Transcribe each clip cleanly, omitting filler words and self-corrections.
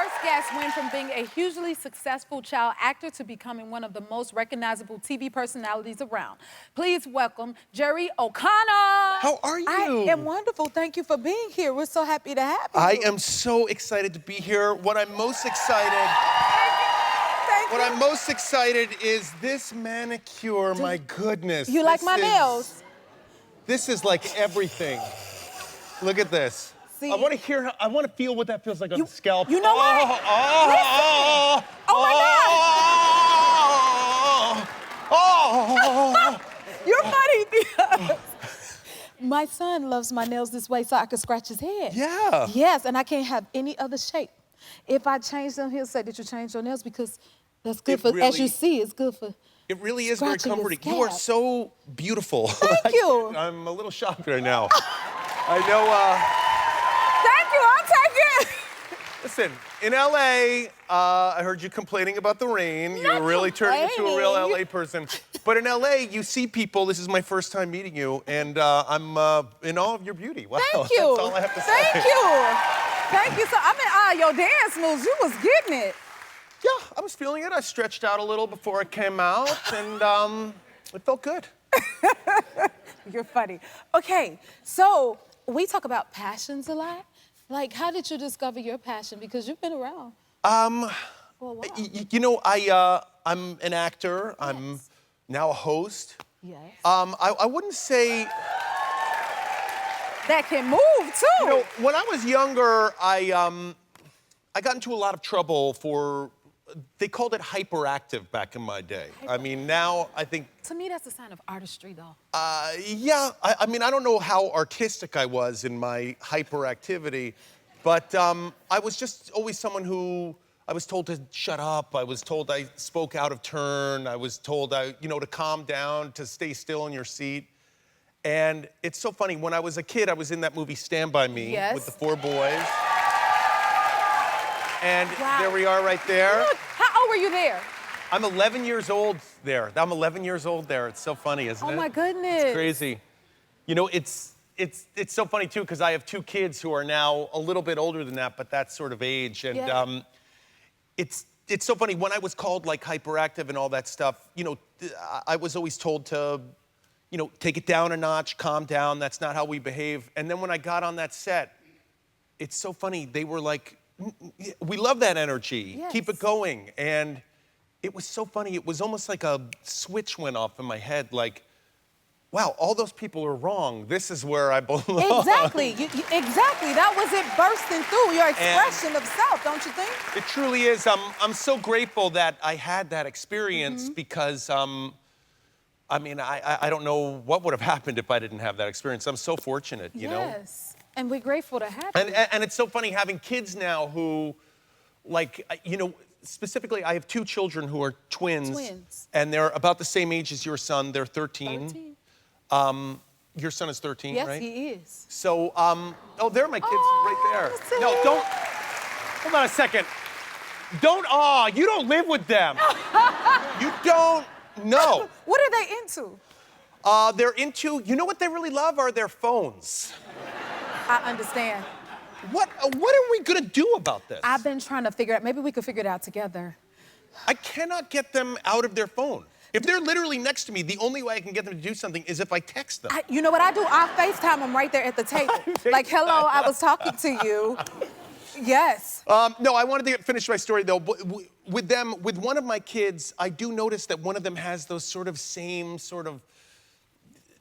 first guest went from being a hugely successful child actor to becoming one of the most recognizable TV personalities around. Please welcome Jerry O'Connor. How are you? I am wonderful. Thank you for being here. We're so happy to have you. I am so excited to be here. What I'm most excited is this manicure. My goodness. You like my nails? This is like everything. Look at this. See? I want to feel what that feels like on the scalp. You know what? Oh, oh my God. You're funny because my son loves my nails this way so I can scratch his head. Yeah. Yes, and I can't have any other shape. If I change them, he'll say, did you change your nails? Because that's good as you see, it's good for It really is very comforting. You are so beautiful. Thank you. I'm a little shocked right now. I know, Thank you, I'll take it. Listen, in LA, I heard you complaining about the rain. You're really turning into a real LA person. But in LA, you see people, this is my first time meeting you, and I'm in awe of your beauty. Wow, Thank you. That's all I have to say. Thank you. Thank you. So I'm in awe of your dance moves. You was getting it. Yeah, I was feeling it. I stretched out a little before it came out, and it felt good. You're funny. Okay, so we talk about passions a lot. Like, how did you discover your passion? Because you've been around for a while. You know, I'm an actor. Yes. I'm now a host. Yes. I wouldn't say... That can move, too. You know, when I was younger, I got into a lot of trouble for... They called it hyperactive back in my day. I mean, now I think... To me, that's a sign of artistry, though. Yeah, I mean, I don't know how artistic I was in my hyperactivity, but I was just always someone who... I was told to shut up. I was told I spoke out of turn. I was told, to calm down, to stay still in your seat. And it's so funny. When I was a kid, I was in that movie Stand By Me with the 4 boys. And there we are right there. Look, how old were you there? I'm 11 years old there. I'm 11 years old there. It's so funny, isn't it? Oh, my goodness. It's crazy. You know, it's so funny, too, because I have 2 kids who are now a little bit older than that, but that sort of age. And it's so funny. When I was called, like, hyperactive and all that stuff, you know, I was always told to, you know, take it down a notch, calm down. That's not how we behave. And then when I got on that set, it's so funny. They were like, we love that energy. Yes. Keep it going. And it was so funny. It was almost like a switch went off in my head. Like, wow, all those people are wrong. This is where I belong. Exactly. Exactly. That was it bursting through your expression of self, don't you think? It truly is. I'm so grateful that I had that experience because, I mean, I don't know what would have happened if I didn't have that experience. I'm so fortunate, you know? Yes. And we're grateful to have you. And it's so funny having kids now who, like, you know, specifically, I have 2 children who are twins. And they're about the same age as your son. They're 13. Your son is 13, yes, right? Yes, he is. So, oh, there are my kids right there. No, don't, hold on a second. Don't, you don't live with them. You don't know. What are they into? They're into, you know what they really love are their phones. I understand. What are we gonna do about this? I've been trying to figure out, maybe we could figure it out together. I cannot get them out of their phone. If they're literally next to me, the only way I can get them to do something is if I text them. You know what I do? I FaceTime them right there at the table. Like, hello, I was talking to you. Yes. No, I wanted to finish my story, though. With them, with one of my kids, I do notice that one of them has those same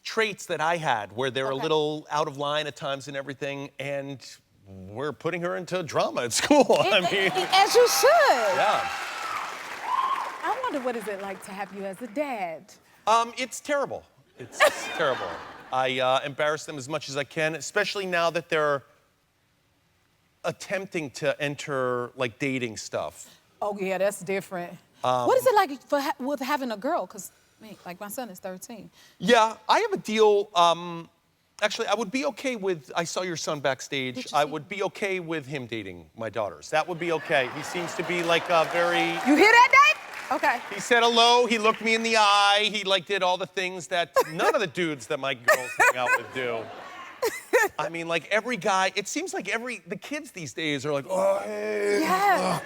traits that I had, where they're a little out of line at times and everything, and we're putting her into drama at school. I mean... As you should. Yeah. I wonder what is it like to have you as a dad? It's terrible. It's terrible. I embarrass them as much as I can, especially now that they're attempting to enter, like, dating stuff. Oh, yeah, that's different. What is it like with having a girl? Because, like, my son is 13. Yeah, I have a deal. Actually, I would be okay with, I saw your son backstage. I would be okay with him dating my daughters. That would be okay. He seems to be, like, a very... You hear that, Dave? Okay. He said hello, he looked me in the eye, he, like, did all the things that none of the dudes that my girls hang out with do. I mean, like every guy, it seems like the kids these days are like, oh, hey. Yes.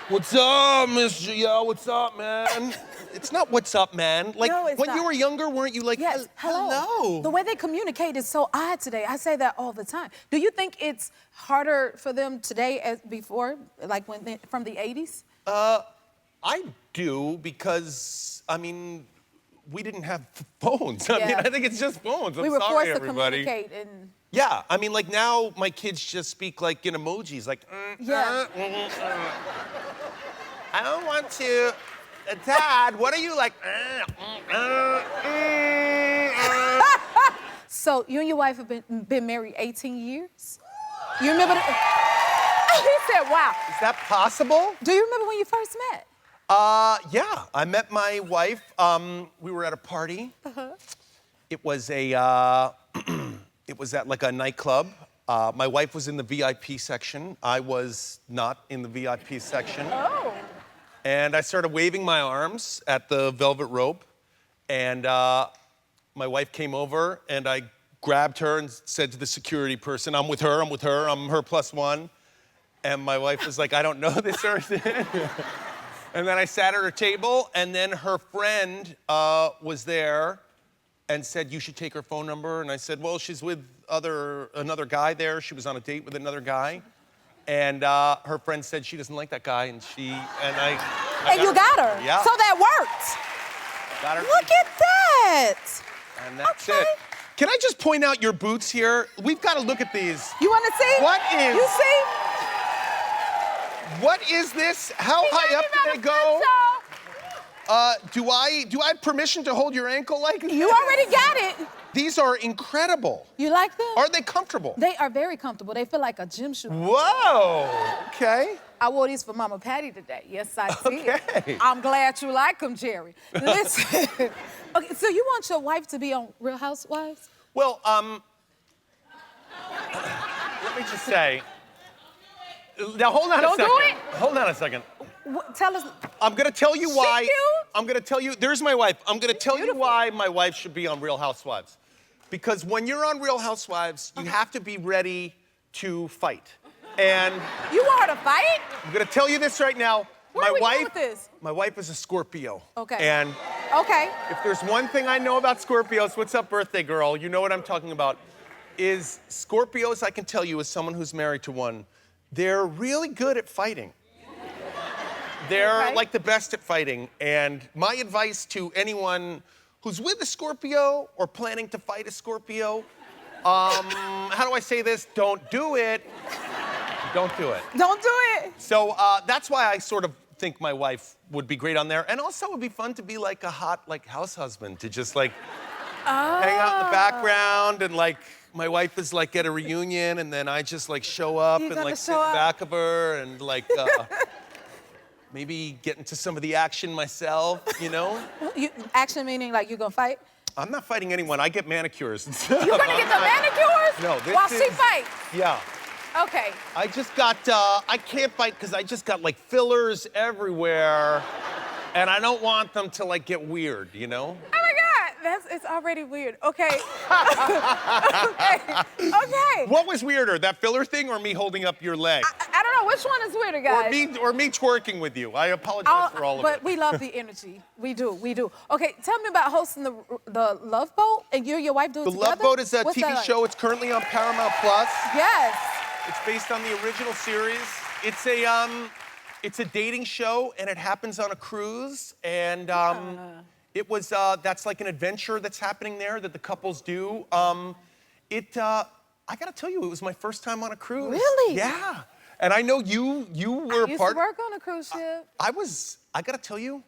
What's up, Mr. Yo, what's up, man? It's not what's up, man. Like, No, it's when not. you were younger, weren't you like, Yes, hello? The way they communicate is so odd today. I say that all the time. Do you think it's harder for them today as before, like from the 80s? I do because, I mean, we didn't have phones. I mean, Yeah. I think it's just phones. We were sorry, forced everybody. to communicate and... Yeah, I mean, like now my kids just speak like in emojis, like, Yeah. I don't want to. Dad, what are you like? So you and your wife have been married 18 years? You remember the... He said, wow. Is that possible? Do you remember when you first met? Yeah, I met my wife. We were at a party. It was it was at like a nightclub. My wife was in the VIP section. I was not in the VIP section. Oh. And I started waving my arms at the velvet rope. And my wife came over and I grabbed her and said to the security person, I'm with her, I'm her plus one. And my wife was like, I don't know this person. And then I sat at her table, and then her friend was there and said, you should take her phone number. And I said, well, she's with another guy there. She was on a date with another guy. And her friend said she doesn't like that guy, and I You got her. Yeah. So that worked. Got her. Look at that. And that's Okay. it. Can I just point out your boots here? We've got to look at these. You want to see? What is- You see? What is this? How high up do they go? Do I have permission to hold your ankle like this? You already got it. These are incredible. You like them? Are they comfortable? They are very comfortable. They feel like a gym shoe. Whoa. Okay. I wore these for Mama Patty today. Yes, I did. Okay. I'm glad you like them, Jerry. Listen. Okay, so you want your wife to be on Real Housewives? Well, let me just say. Now hold on a second. Don't do it. Hold on a second. Tell us. I'm gonna tell you why. cute. I'm gonna tell you. There's my wife. I'm gonna tell you beautiful. why my wife should be on Real Housewives. Because when you're on Real Housewives, you have to be ready to fight. And You want her to fight? I'm gonna tell you this right now. Where are we going with this? My wife is a Scorpio. Okay. And Okay. if there's one thing I know about Scorpios, what's up, birthday girl? You know what I'm talking about. Is Scorpios, I can tell you, as someone who's married to one, they're really good at fighting. They're Okay. like the best at fighting. And my advice to anyone who's with a Scorpio or planning to fight a Scorpio, how do I say this? Don't do it. Don't do it. Don't do it. So that's why I sort of think my wife would be great on there. And also it would be fun to be like a hot house husband, to just hang out in the background, and my wife is at a reunion, and then I just show up You're and gonna sit show in up. back of her and maybe get into some of the action myself, you know? Action meaning you're gonna fight? I'm not fighting anyone. I get manicures. You're gonna get the manicures? No, this While she is- fights? Yeah. Okay. I just got, I can't fight because I just got fillers everywhere, and I don't want them to get weird, you know? Oh my God, it's already weird. Okay. Okay. What was weirder, that filler thing or me holding up your leg? I don't know which one is weirder, guys. Or me twerking with you. I apologize for all of but it. we love the energy. We do. Okay, tell me about hosting the Love Boat, and you and your wife do it The together? Love Boat is a What's TV that like? show. It's currently on Paramount Plus. Yes. It's based on the original series. It's a dating show, and it happens on a cruise. And it was that's like an adventure that's happening there that the couples do. I gotta tell you, it was my first time on a cruise. Really? Yeah. And I know you were I used part. to work on a cruise ship. I gotta tell you,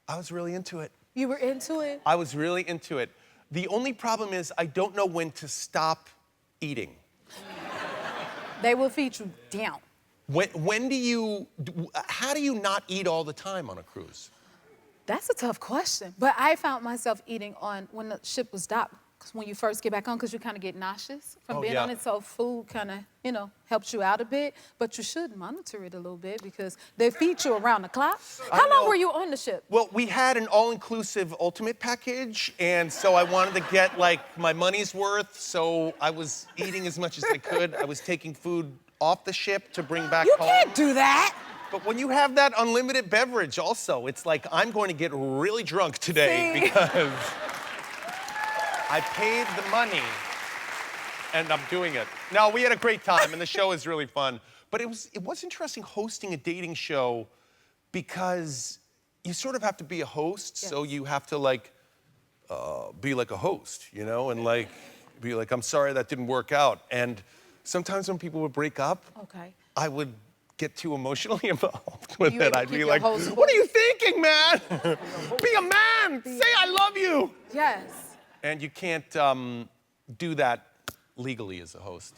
I was really into it. You were into it? I was really into it. The only problem is I don't know when to stop eating. They will feed you down. How do you not eat all the time on a cruise? That's a tough question. But I found myself eating when the ship was docked when you first get back on, because you kind of get nauseous from being yeah. on it. So food kind of, you know, helps you out a bit. But you should monitor it a little bit because they feed you around the clock. How long were you on the ship? Well, we had an all-inclusive ultimate package, and so I wanted to get, like, my money's worth, so I was eating as much as I could. I was taking food off the ship to bring back home. You can't do that. But when you have that unlimited beverage also, it's like, I'm going to get really drunk today because I paid the money and I'm doing it. No, we had a great time and the show is really fun. But it was interesting hosting a dating show because you sort of have to be a host, so you have to like be like a host, you know, and like be like, I'm sorry that didn't work out. And sometimes when people would break up, I would get too emotionally involved with it. I'd be like, what are you thinking, man? Be a man. Say I love you. Yes. And you can't do that legally as a host.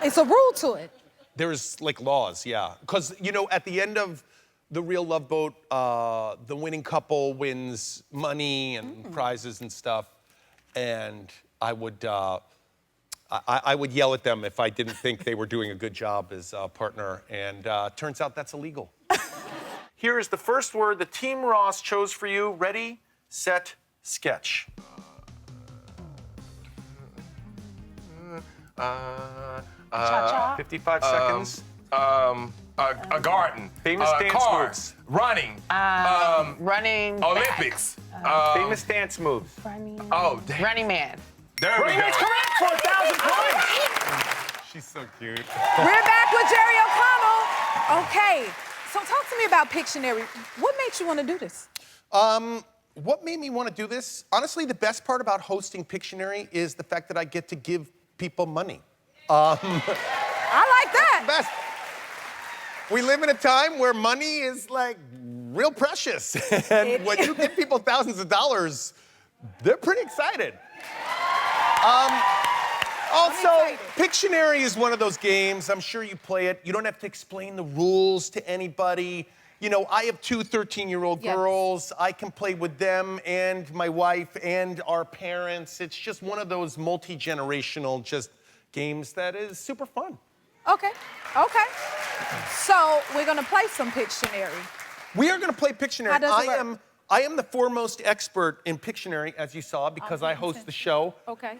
It's a rule to it. There's like laws, yeah. Because, you know, at the end of the Real Love Boat, the winning couple wins money and prizes and stuff. And I would yell at them if I didn't think they were doing a good job as a partner. And turns out that's illegal. Here is the first word that Team Ross chose for you. Ready, set, sketch. 55 seconds. A garden. Famous dance car. moves. Running. Running. Olympics. Famous dance moves. Running. Oh, damn. Running Man. There we Running go. Man's correct for 1,000 points. She's so cute. We're back with Jerry O'Connell. Okay, so talk to me about Pictionary. What makes you want to do this? What made me want to do this? Honestly, the best part about hosting Pictionary is the fact that I get to give people money. I like that. Best. We live in a time where money is like real precious. And when you give people thousands of dollars, they're pretty excited. Also, Pictionary is one of those games, I'm sure you play it. You don't have to explain the rules to anybody. You know, I have two 13-year-old girls. I can play with them and my wife and our parents. It's just one of those multi-generational just games that is super fun. Okay. So we're gonna play some Pictionary. We are gonna play Pictionary. How does it work? I am the foremost expert in Pictionary, as you saw, because I host the show. Okay.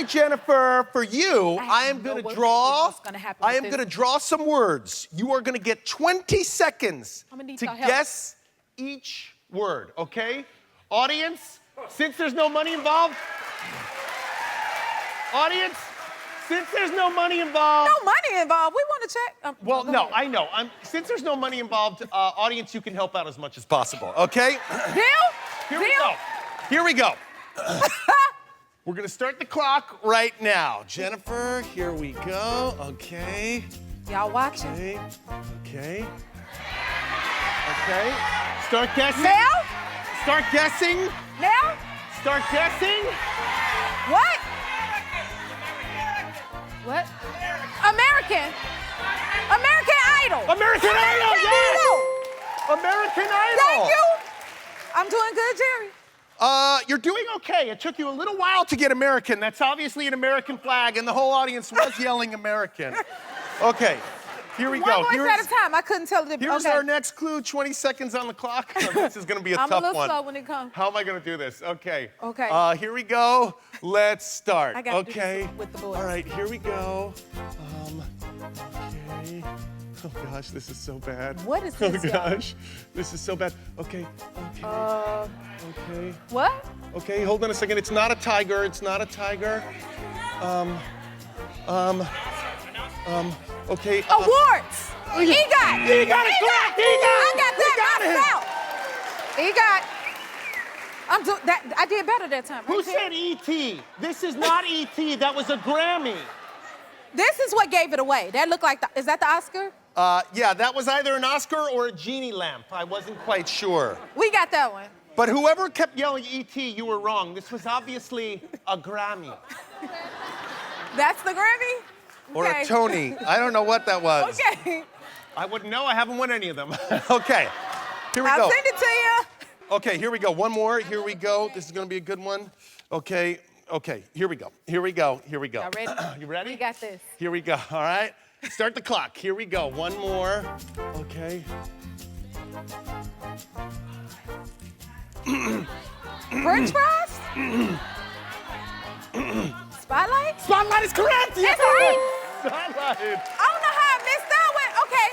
Jennifer, for you, I am gonna draw. I am with gonna this. draw some words. You are gonna get 20 seconds I'm gonna need to your help. guess each word, okay? Audience, since there's no money involved. Audience, since there's no money involved. No money involved. We want to check. Well, go no, ahead. I know. Since there's no money involved, audience, you can help out as much as possible, okay? Deal? Here we go. Here we go. We're gonna start the clock right now. Jennifer, here we go. Okay. Y'all watching? Okay. Start guessing. Now? Start guessing. Now? Start guessing. What? What? American. American Idol. American Idol, yes! American Idol. Thank you. I'm doing good, Jerry. You're doing okay. It took you a little while to get American. That's obviously an American flag, and the whole audience was yelling American. Okay, here we go. One voice at a time. I couldn't tell the Here's our next clue, 20 seconds on the clock. This is gonna be a I'm tough a little one. slow when it comes. How am I gonna do this? Okay. Okay. Here we go. Let's start. I gotta do okay. this with the boys. All right, here we go. Okay. Oh gosh, this is so bad. What is this, Oh y'all? gosh, this is so bad. Okay. Okay. What? Okay, hold on a second. It's not a tiger. It's not a tiger. Okay. Awards. EGOT. He got it correct. I got that We knocked out. EGOT. I'm doing that. I did better that time. Who right there. said E.T.? This is not E.T. That was a Grammy. This is what gave it away. That looked like is that the Oscar? Yeah, that was either an Oscar or a genie lamp. I wasn't quite sure. We got that one. But whoever kept yelling E.T., you were wrong. This was obviously a Grammy. That's the Grammy? Or Okay. a Tony. I don't know what that was. Okay. I wouldn't know. I haven't won any of them. Okay, here we I'll go. send it to you. Okay, here we go. One more. Here we go. This is going to be a good one. Okay, Okay, here we go. Here we go. Here we go. Y'all ready? You ready? We got this. Here we go, all right? Start the clock. Here we go. One more. Okay. French fries? Spotlight? Spotlight is correct! That's right. Spotlight. I don't know how I missed that one. Okay,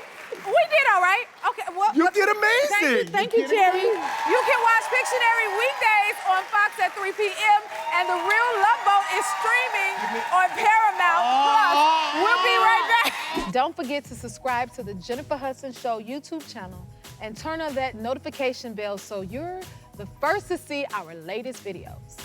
we did all right. Okay, well. You did amazing. Thank you, Jerry. You can watch Pictionary weekdays on Fox at 3 p.m. and The Real Love Boat is streaming on Paramount Plus. We'll be right back. Don't forget to subscribe to the Jennifer Hudson Show YouTube channel and turn on that notification bell so you're the first to see our latest videos.